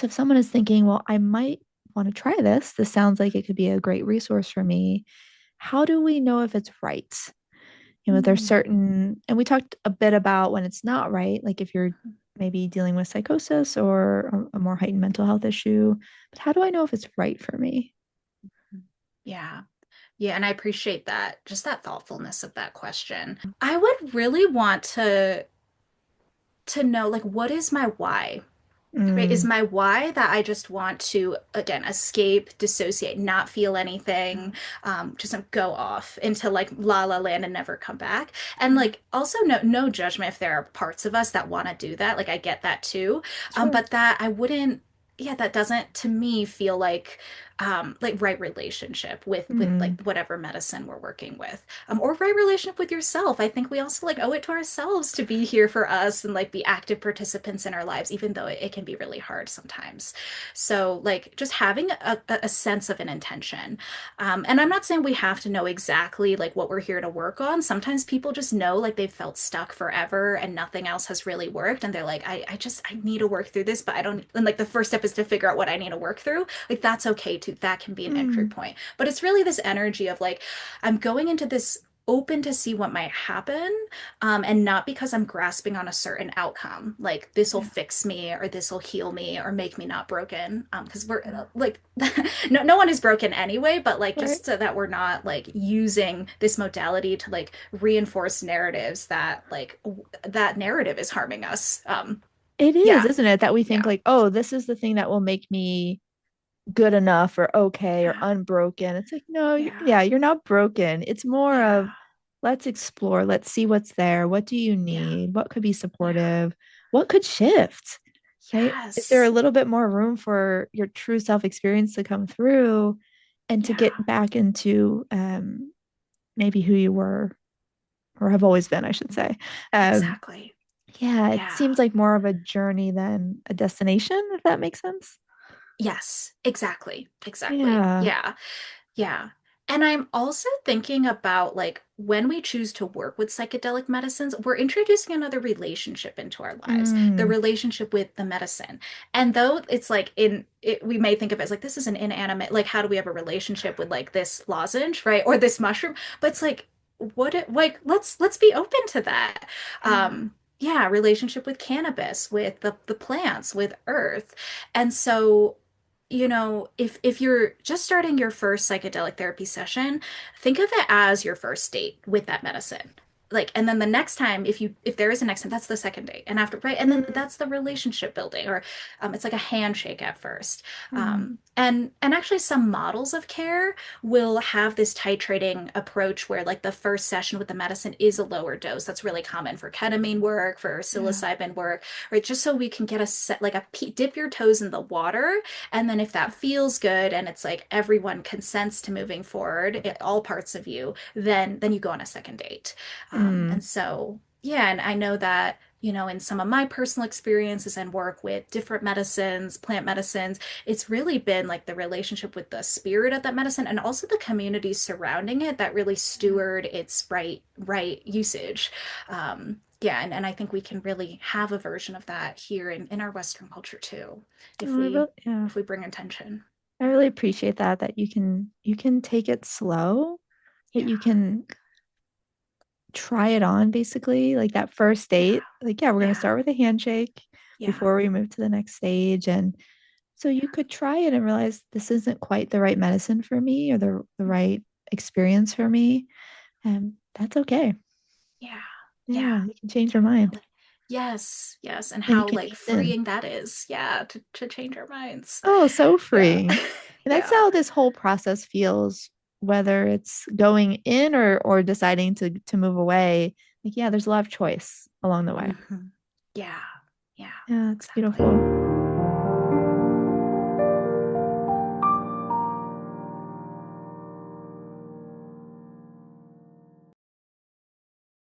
So if someone is thinking, well, I might want to try this, this sounds like it could be a great resource for me. How do we know if it's right? There's Mm. certain, and we talked a bit about when it's not right, like if you're maybe dealing with psychosis or a more heightened mental health issue. But how do I know if it's right for me? Yeah. Yeah, and I appreciate that, just that thoughtfulness of that question. I would really want to know like what is my why? Right? Is Mm, my why that I just want to again escape, dissociate, not feel anything, just go off into like la la land and never come back. And yeah, like also no judgment if there are parts of us that want to do that. Like I get that too. sure. But that I wouldn't yeah, that doesn't to me feel like right relationship with like Mm, whatever medicine we're working with, or right relationship with yourself. I think we also like owe it to ourselves to be here for us and like be active participants in our lives, even though it can be really hard sometimes. So like just having a sense of an intention. And I'm not saying we have to know exactly like what we're here to work on. Sometimes people just know like they've felt stuck forever and nothing else has really worked. And they're like, I need to work through this, but I don't, and like the first step is to figure out what I need to work through. Like that's okay too. That can be an entry mm, point. But it's really this energy of like, I'm going into this open to see what might happen, and not because I'm grasping on a certain outcome, like this will yeah, fix me or this will heal me or make me not broken. Because we're yeah. like, no one is broken anyway, but like Right. just so that we're not like using this modality to like reinforce narratives that like that narrative is harming us. It is, Yeah, isn't it? That we think yeah, like, oh, this is the thing that will make me good enough or okay or yeah, unbroken. It's like, no, yeah, yeah, you're not broken. It's more of yeah, let's explore, let's see what's there. What do you yeah, need? What could be yeah. supportive? What could shift? Right? Is there a Yes. little bit more room for your true self experience to come through and to Yeah, get back into maybe who you were or have always been, I should say. Um, exactly. yeah, it Yeah. seems like more of a journey than a destination, if that makes sense. Yes, exactly. Exactly. Yeah. Yeah. Yeah. And I'm also thinking about like when we choose to work with psychedelic medicines, we're introducing another relationship into our lives, the Mm, relationship with the medicine. And though it's like in it, we may think of it as like this is an inanimate, like how do we have a relationship with like this lozenge, right? Or this mushroom? But it's like what it like let's be open to that. yeah. Yeah, relationship with cannabis, with the plants, with earth. And so if you're just starting your first psychedelic therapy session, think of it as your first date with that medicine. Like, and then the next time, if there is a next time, that's the second date, and after right, and then Mm, that's the relationship building, or it's like a handshake at first. mm, And actually, some models of care will have this titrating approach where like the first session with the medicine is a lower dose. That's really common for ketamine work, for yeah. psilocybin work, right? Just so we can get a set like dip your toes in the water, and then if that feels good and it's like everyone consents to moving forward, all parts of you, then you go on a second date. And Mm, so yeah, and I know that in some of my personal experiences and work with different medicines, plant medicines, it's really been like the relationship with the spirit of that medicine and also the communities surrounding it that really yeah. steward its right usage. Yeah, and I think we can really have a version of that here in our Western culture too, if Oh, we yeah. if we bring intention. I really appreciate that you can take it slow, that you Yeah. can try it on basically. Like that first Yeah. date, like, yeah, we're gonna Yeah. start with a handshake Yeah. before we move to the next stage. And so you could try it and realize this isn't quite the right medicine for me or the right experience for me. And that's okay. Yeah. Yeah. Yeah, you can change your mind. Definitely. Yes. Yes. And Then you how can like ease in. freeing that is. Yeah. To change our minds. Oh, so Yeah. freeing. And that's Yeah. how this whole process feels, whether it's going in or deciding to move away. Like, yeah, there's a lot of choice along the way. Hmm. Yeah. Yeah. Yeah, it's Exactly. beautiful.